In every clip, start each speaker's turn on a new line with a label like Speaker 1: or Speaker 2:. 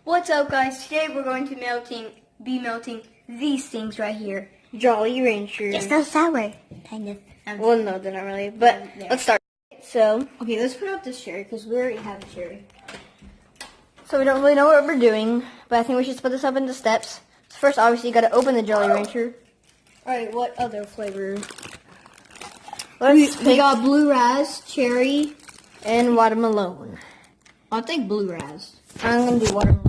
Speaker 1: What's up, guys? Today we're going to be melting these things right here. Jolly Ranchers.
Speaker 2: It's so sour, kind of.
Speaker 1: Well, no, they're not really. But
Speaker 2: Yeah.
Speaker 1: let's start. So, okay, let's put up this cherry because we already have a cherry. So we don't really know what we're doing, but I think we should split this up into steps. So first, obviously, you got to open the Jolly Rancher. All right, what other flavor?
Speaker 2: We got blue raz, cherry.
Speaker 1: And watermelon.
Speaker 2: I'll take blue raz.
Speaker 1: I'm gonna do watermelon.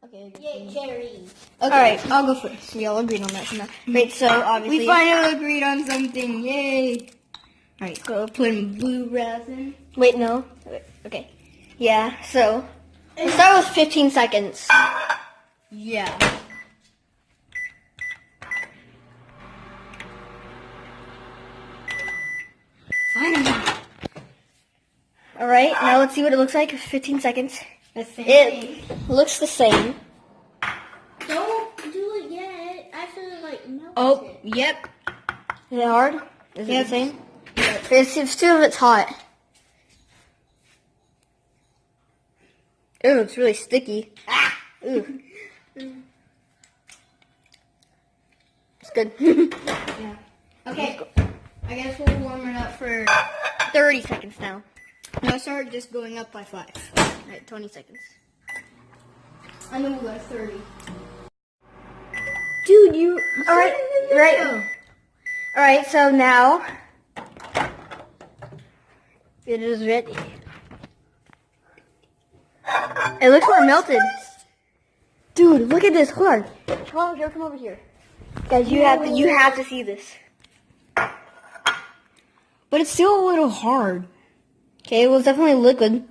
Speaker 1: Okay.
Speaker 2: Yay, cherry.
Speaker 1: Okay. All right, I'll go first. We all agreed on that. So now. Great. So obviously
Speaker 2: We finally agreed on something. Yay.
Speaker 1: All right.
Speaker 2: Go put in blue raz in.
Speaker 1: Wait, no. Wait, okay. Yeah. So let's start with 15 seconds.
Speaker 2: Yeah.
Speaker 1: Finally. All right. Now let's see what it looks like. 15 seconds.
Speaker 2: The same
Speaker 1: It looks the same.
Speaker 2: Don't do it yet. Actually, like, melt
Speaker 1: Oh,
Speaker 2: it.
Speaker 1: yep. Is it hard? Is it
Speaker 2: Yep.
Speaker 1: the same?
Speaker 2: Yep.
Speaker 1: It's still if it's hot. Ooh, it's really sticky. Ah! Ooh. It's good.
Speaker 2: Yeah. Okay. I guess we'll warm it up for.
Speaker 1: 30 seconds now.
Speaker 2: No, start just going up by 5.
Speaker 1: Alright, 20 seconds.
Speaker 2: And then we'll go to 30.
Speaker 1: Dude, you... Alright, right. Alright, so now... It is ready. It looks more melted. Dude, look at this. Hold on. Come over here, come over here. Guys, you have to see this.
Speaker 2: But it's still a little hard.
Speaker 1: Okay, well, it's definitely liquid.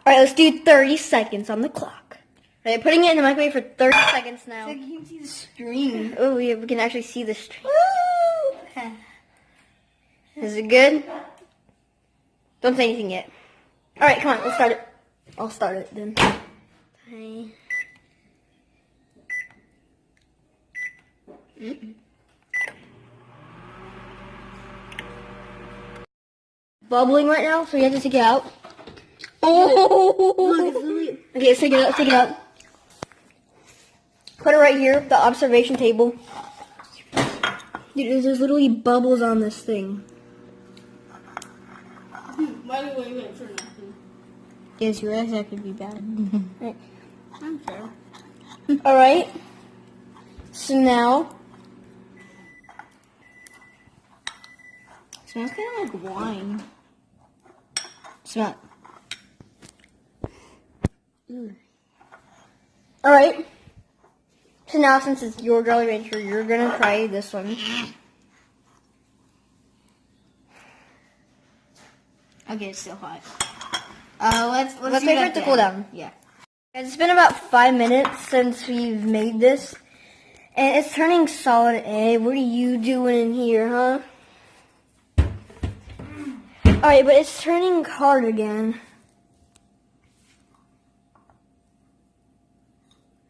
Speaker 1: Alright, let's do 30 seconds on the clock. Alright, putting it in the microwave for 30 seconds now.
Speaker 2: You can see the stream.
Speaker 1: Oh, yeah, we can actually see the stream. Is it good? Don't say anything yet. Alright, come on, let's start it. I'll start it then. Okay. Bubbling right now, so you have to take it out.
Speaker 2: Look, it's literally.
Speaker 1: Okay, let's take it out, take it out. Put it right here, the observation table. Dude, there's literally bubbles on this thing.
Speaker 2: Why do we wait for nothing?
Speaker 1: Yes, you're right, that could be bad.
Speaker 2: I'm sure.
Speaker 1: Alright. So now,
Speaker 2: Smells kind of like wine.
Speaker 1: smell it. Alright. So now, since it's your Jolly Rancher, you're gonna try this one.
Speaker 2: Okay, it's still hot.
Speaker 1: Let's
Speaker 2: see
Speaker 1: wait
Speaker 2: what
Speaker 1: for it
Speaker 2: at
Speaker 1: to
Speaker 2: the
Speaker 1: cool
Speaker 2: end.
Speaker 1: down.
Speaker 2: Yeah.
Speaker 1: It's been about 5 minutes since we've made this. And it's turning solid A. What are you doing in here, huh? Alright, but it's turning hard again.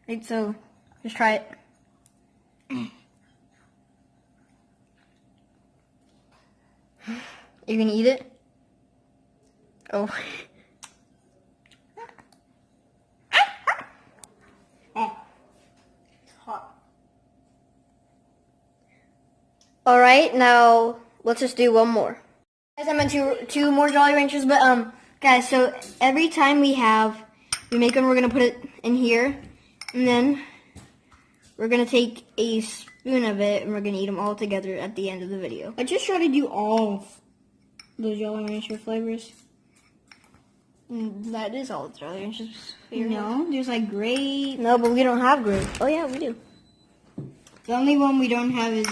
Speaker 1: Right, so just try it. You gonna eat it? Oh.
Speaker 2: It's hot.
Speaker 1: Alright, now let's just do one more. Guys, I meant two more Jolly Ranchers, but guys, so every time we make one, we're gonna put it in here, and then we're gonna take a spoon of it, and we're gonna eat them all together at the end of the video.
Speaker 2: I just try to do all of the Jolly Rancher flavors.
Speaker 1: That is all the Jolly Ranchers.
Speaker 2: No, there's like grape.
Speaker 1: No, but we don't have grape. Oh yeah, we do.
Speaker 2: The only one we don't have is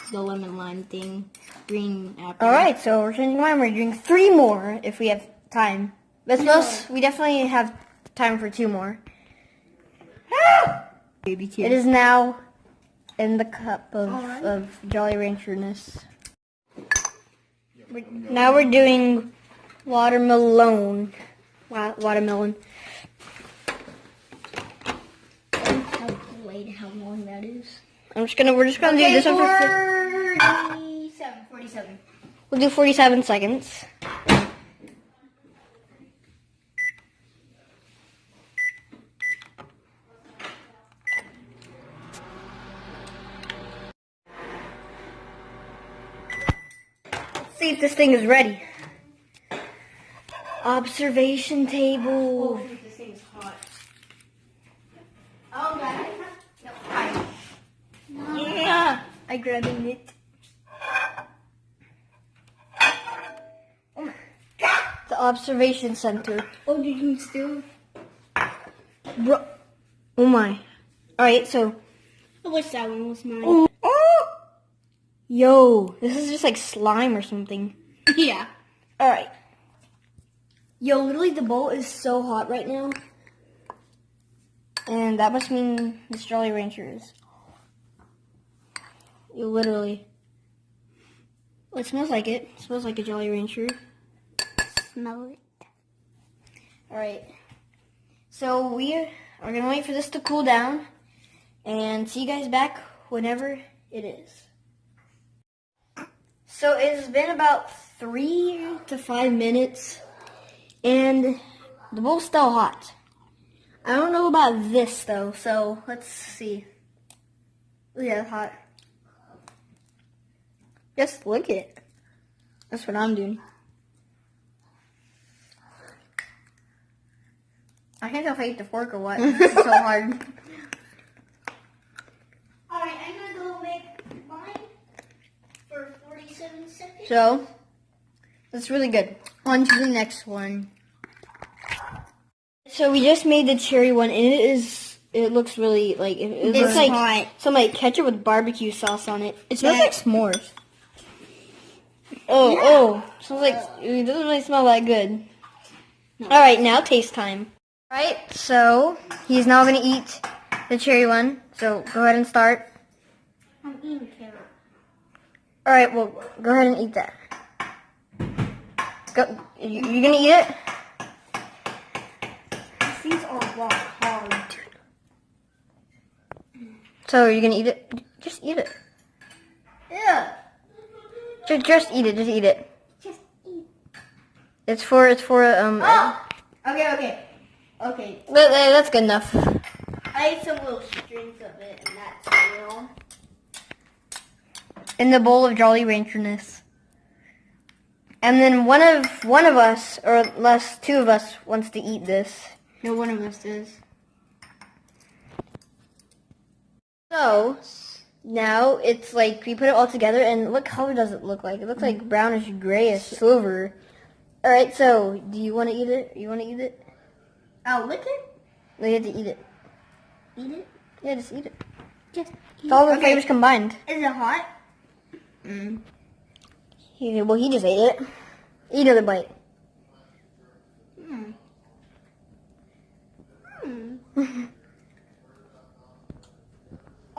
Speaker 2: the lemon lime thing, green apple.
Speaker 1: Alright, so we're changing mine. We're doing 3 more if we have time. But we definitely have time for 2 more.
Speaker 2: Baby tears.
Speaker 1: It is now in the cup of Jolly Rancherness. Now we're doing watermelon. Watermelon.
Speaker 2: Calculate how long that is.
Speaker 1: We're just gonna do this one for
Speaker 2: 47.
Speaker 1: we'll do 47 seconds. see if this thing is ready. Observation table.
Speaker 2: This thing is hot. Oh, God.
Speaker 1: Yeah, I grabbed it. The observation center.
Speaker 2: Oh, did you still?
Speaker 1: Bro. Oh my. Alright, so.
Speaker 2: I wish that one was mine.
Speaker 1: Oh. Yo, this is just like slime or something.
Speaker 2: Yeah.
Speaker 1: Alright. Yo, literally the bowl is so hot right now. And that must mean this Jolly Rancher is. Yo, literally. Well, it smells like it. It smells like a Jolly Rancher.
Speaker 2: Smell it.
Speaker 1: Alright. So we are gonna wait for this to cool down and see you guys back whenever it is. So it's been about 3 to 5 minutes and the bowl's still hot. I don't know about this though, so let's see. Oh yeah, it's hot. Just lick it. That's what I'm doing. I can't tell if I ate the fork or what. It's so hard.
Speaker 2: Alright, I'm gonna go make mine for 47 seconds.
Speaker 1: So, that's really good. On to the next one. So we just made the cherry one, and it looks really, like, it looks like
Speaker 2: hot.
Speaker 1: some, like, ketchup with barbecue sauce on it. It smells
Speaker 2: That-
Speaker 1: like s'mores. Oh, smells like, it doesn't really smell that good.
Speaker 2: No.
Speaker 1: Alright, now taste time. Alright, so, he's now gonna eat the cherry one. So, go ahead and start.
Speaker 2: I'm eating carrot.
Speaker 1: Alright, well, go ahead and eat that. Go, you gonna eat it?
Speaker 2: These are rock hard.
Speaker 1: So, you're gonna eat it? Just eat it.
Speaker 2: Yeah.
Speaker 1: Just eat it, just eat it.
Speaker 2: Just eat.
Speaker 1: It's for,
Speaker 2: Oh! Okay.
Speaker 1: that's good enough.
Speaker 2: I ate some little strings of it, and that's real.
Speaker 1: In the bowl of Jolly Rancherness. And then one of us, or less, 2 of us, wants to eat this.
Speaker 2: No one of us is.
Speaker 1: So, now it's like, we put it all together, and what color does it look like? It looks like brownish grayish silver. Alright, so, do you want to eat it? You want to eat it?
Speaker 2: I'll lick it?
Speaker 1: No, you have to eat it.
Speaker 2: Eat it?
Speaker 1: Yeah, just eat it.
Speaker 2: Just eat
Speaker 1: It's all the
Speaker 2: it.
Speaker 1: flavors combined.
Speaker 2: Is it hot?
Speaker 1: He just ate it. Eat another bite.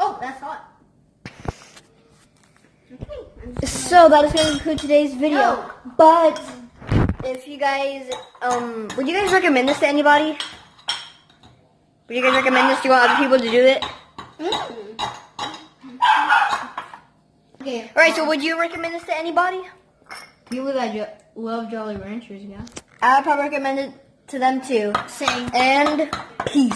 Speaker 2: Oh, that's hot.
Speaker 1: So that is going to conclude today's video.
Speaker 2: No.
Speaker 1: But if you guys, would you guys recommend this to anybody? Would you guys recommend this? Do you want other people to do it?
Speaker 2: Okay.
Speaker 1: All right. So would you recommend this to anybody?
Speaker 2: People that love Jolly Ranchers, yeah.
Speaker 1: I would probably recommend it to them too.
Speaker 2: Same.
Speaker 1: And peace.